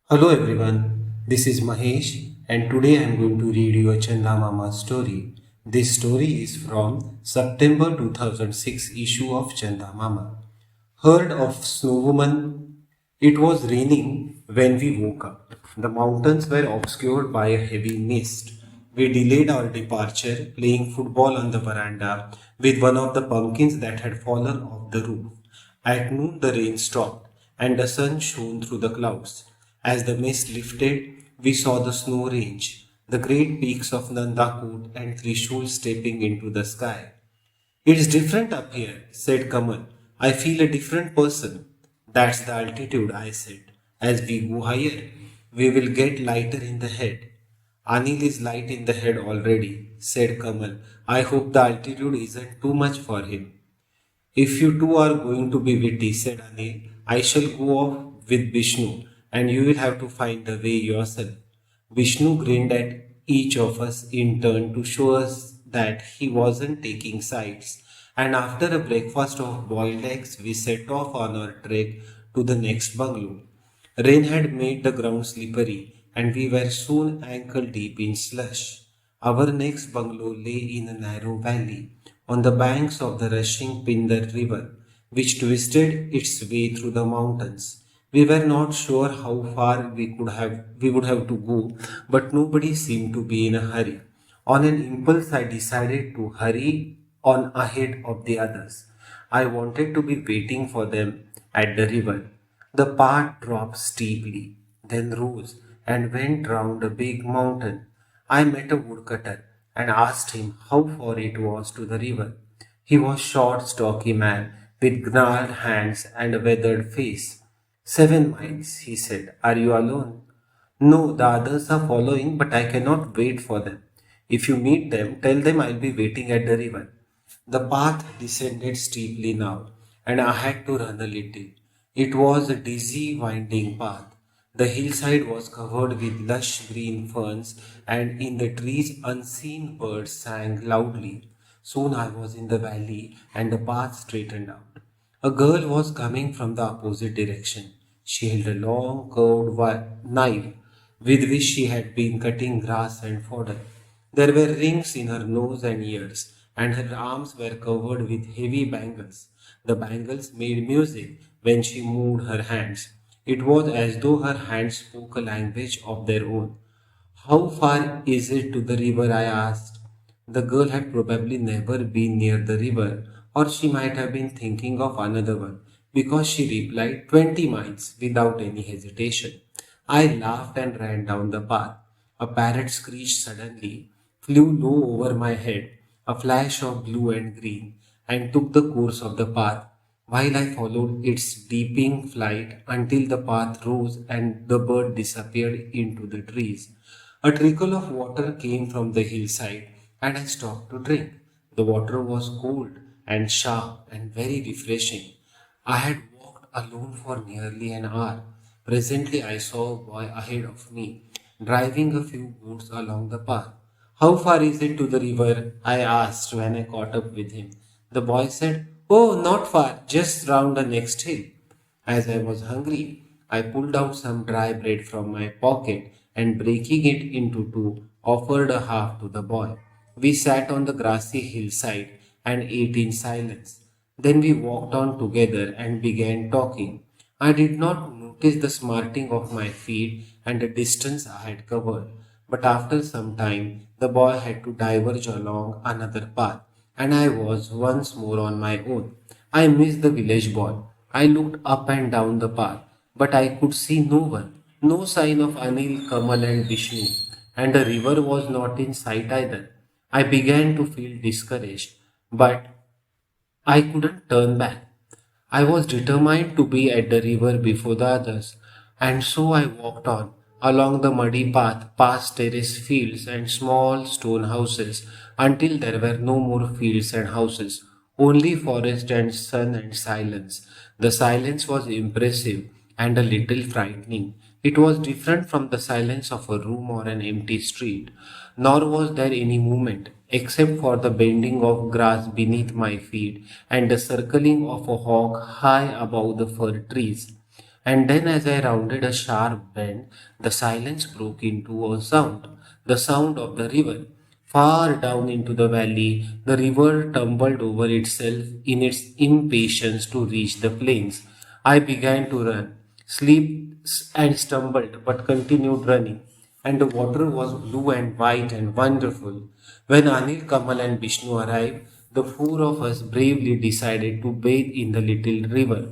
Hello everyone, this is Mahesh and today I am going to read you a Chandamama story. This story is from September 2006 issue of Chandamama. Heard of snowwoman? It was raining when we woke up. The mountains were obscured by a heavy mist. We delayed our departure, playing football on the veranda with one of the pumpkins that had fallen off the roof. At noon, the rain stopped and the sun shone through the clouds. As the mist lifted, we saw the snow range, the great peaks of Nandakot and Trishul stepping into the sky. It's different up here, said Kamal. I feel a different person. That's the altitude, I said. As we go higher, we will get lighter in the head. Anil is light in the head already, said Kamal. I hope the altitude isn't too much for him. If you two are going to be witty, said Anil, I shall go off with Vishnu and you will have to find the way yourself. Vishnu grinned at each of us in turn to show us that he wasn't taking sides. And after a breakfast of boiled eggs, we set off on our trek to the next bungalow. Rain had made the ground slippery, and we were soon ankle deep in slush. Our next bungalow lay in a narrow valley on the banks of the rushing Pinder River, which twisted its way through the mountains. We were not sure how far we would have to go, but nobody seemed to be in a hurry. On an impulse, I decided to hurry on ahead of the others. I wanted to be waiting for them at the river. The path dropped steeply, then rose and went round a big mountain. I met a woodcutter and asked him how far it was to the river. He was short, stocky man with gnarled hands and a weathered face. 7 miles, he said. Are you alone? No, the others are following, but I cannot wait for them. If you meet them, tell them I'll be waiting at the river. The path descended steeply now, and I had to run a little. It was a dizzy, winding path. The hillside was covered with lush green ferns, and in the trees unseen birds sang loudly. Soon I was in the valley, and the path straightened out. A girl was coming from the opposite direction. She held a long, curved knife with which she had been cutting grass and fodder. There were rings in her nose and ears, and her arms were covered with heavy bangles. The bangles made music when she moved her hands. It was as though her hands spoke a language of their own. How far is it to the river? I asked. The girl had probably never been near the river, or she might have been thinking of another one, because she replied 20 miles without any hesitation. I laughed and ran down the path. A parrot screeched suddenly, flew low over my head, a flash of blue and green, and took the course of the path, while I followed its deepening flight until the path rose and the bird disappeared into the trees. A trickle of water came from the hillside, and I stopped to drink. The water was cold and sharp and very refreshing. I had walked alone for nearly an hour. Presently, I saw a boy ahead of me, driving a few goats along the path. How far is it to the river? I asked when I caught up with him. The boy said, Oh, not far, just round the next hill. As I was hungry, I pulled out some dry bread from my pocket and breaking it into two, offered a half to the boy. We sat on the grassy hillside and ate in silence. Then we walked on together and began talking. I did not notice the smarting of my feet and the distance I had covered, but after some time the boy had to diverge along another path, and I was once more on my own. I missed the village boy. I looked up and down the path, but I could see no one, no sign of Anil, Kamal, and Vishnu, and the river was not in sight either. I began to feel discouraged, but I couldn't turn back. I was determined to be at the river before the others, and so I walked on along the muddy path past terrace fields and small stone houses until there were no more fields and houses, only forest and sun and silence. The silence was impressive and a little frightening. It was different from the silence of a room or an empty street, nor was there any movement except for the bending of grass beneath my feet and the circling of a hawk high above the fir trees. And then, as I rounded a sharp bend, the silence broke into a sound, the sound of the river. Far down into the valley, the river tumbled over itself in its impatience to reach the plains. I began to run, slipped and stumbled, but continued running, and the water was blue and white and wonderful. When Anil, Kamal, and Vishnu arrived, the four of us bravely decided to bathe in the little river.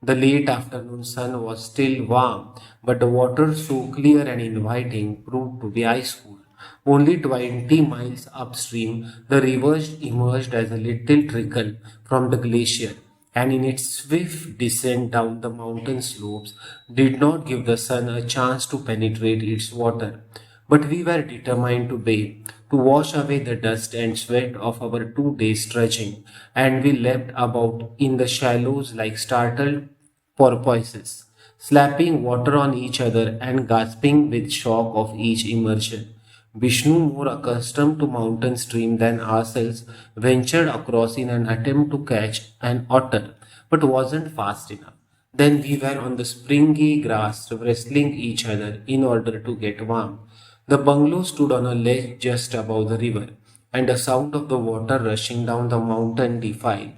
The late afternoon sun was still warm, but the water, so clear and inviting, proved to be ice cool. Only 20 miles upstream, the river emerged as a little trickle from the glacier, and in its swift descent down the mountain slopes, did not give the sun a chance to penetrate its water. But we were determined to bathe, to wash away the dust and sweat of our 2 days trudging, and we leapt about in the shallows like startled porpoises, slapping water on each other and gasping with shock of each immersion. Vishnu, more accustomed to mountain stream than ourselves, ventured across in an attempt to catch an otter, but wasn't fast enough. Then we were on the springy grass, wrestling each other in order to get warm. The bungalow stood on a ledge just above the river, and the sound of the water rushing down the mountain defile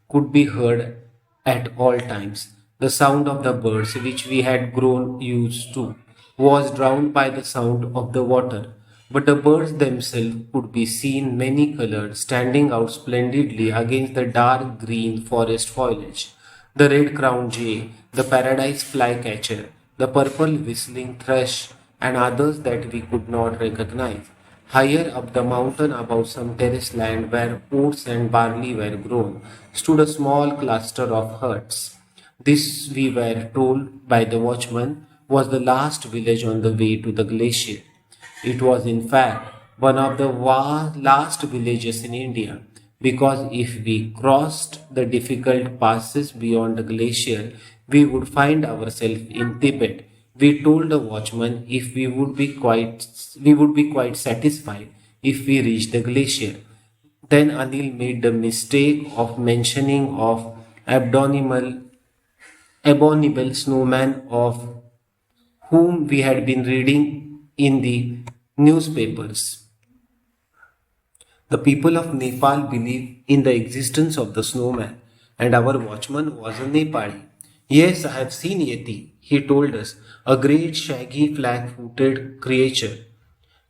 could be heard at all times. The sound of the birds, which we had grown used to, was drowned by the sound of the water. But the birds themselves could be seen many colored, standing out splendidly against the dark green forest foliage. The red crowned jay, the paradise flycatcher, the purple whistling thrush, and others that we could not recognize. Higher up the mountain, above some terrace land where oats and barley were grown, stood a small cluster of huts. This, we were told by the watchman, was the last village on the way to the glacier. It was, in fact, one of the last villages in India, because if we crossed the difficult passes beyond the glacier, we would find ourselves in Tibet. We told the watchman if we would be quite satisfied if we reached the glacier. Then Anil made the mistake of mentioning of abdominal abominable snowman of whom we had been reading in the newspapers. The people of Nepal believe in the existence of the snowman, and our watchman was a Nepali. Yes, I have seen Yeti, he told us, a great shaggy flat footed creature.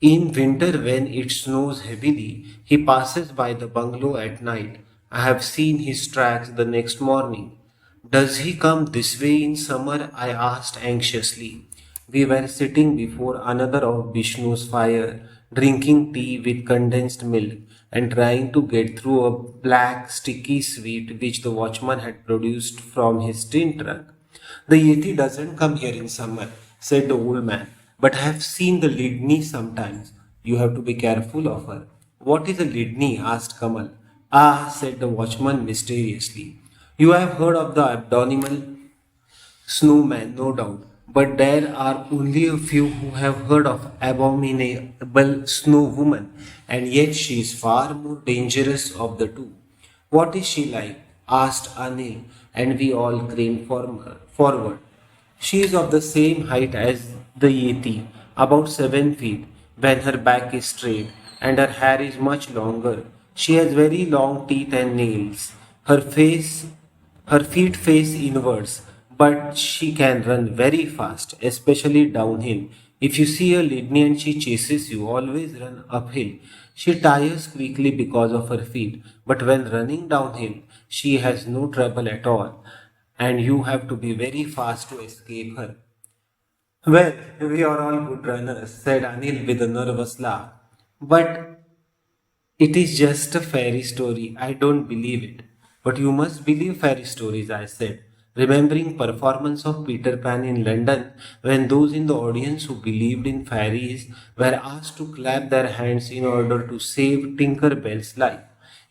In winter, when it snows heavily, he passes by the bungalow at night. I have seen his tracks the next morning. Does he come this way in summer? I asked anxiously. We were sitting before another of Vishnu's fire, drinking tea with condensed milk and trying to get through a black sticky sweet which the watchman had produced from his tin trunk. The Yeti doesn't come here in summer, said the old man, but I have seen the Lidni sometimes. You have to be careful of her. What is a Lidni? Asked Kamal. Ah, said the watchman mysteriously. You have heard of the abdominal snowman, no doubt, but there are only a few who have heard of abominable snow woman, and yet she is far more dangerous of the two. What is she like? Asked Anil, and we all craned forward. She is of the same height as the Yeti, about 7 feet, when her back is straight, and her hair is much longer. She has very long teeth and nails. Her feet face inwards, but she can run very fast, especially downhill. If you see a Lydney and she chases you, always run uphill. She tires quickly because of her feet, but when running downhill, she has no trouble at all, and you have to be very fast to escape her. Well, we are all good runners, said Anil with a nervous laugh. But it is just a fairy story. I don't believe it. But you must believe fairy stories, I said, remembering performance of Peter Pan in London when those in the audience who believed in fairies were asked to clap their hands in order to save Tinker Bell's life.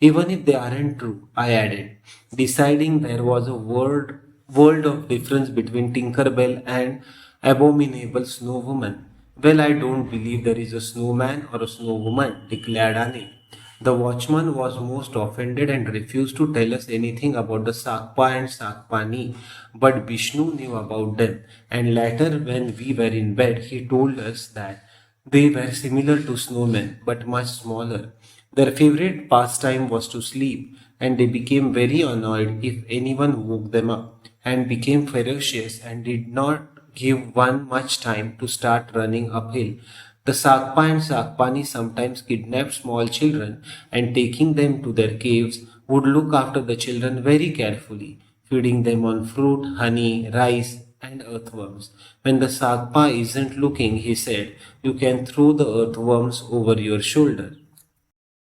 Even if they aren't true, I added, deciding there was a world of difference between Tinker Bell and abominable snow woman. Well, I don't believe there is a snowman or a snow woman, declared Annie. The watchman was most offended and refused to tell us anything about the Sakpa and Sakpani, but Vishnu knew about them, and later, when we were in bed, he told us that they were similar to snowmen but much smaller. Their favorite pastime was to sleep, and they became very annoyed if anyone woke them up, and became ferocious and did not give one much time to start running uphill. The Sakpa and Sakpani sometimes kidnapped small children and taking them to their caves would look after the children very carefully, feeding them on fruit, honey, rice, and earthworms. When the Sakpa isn't looking, he said, you can throw the earthworms over your shoulder.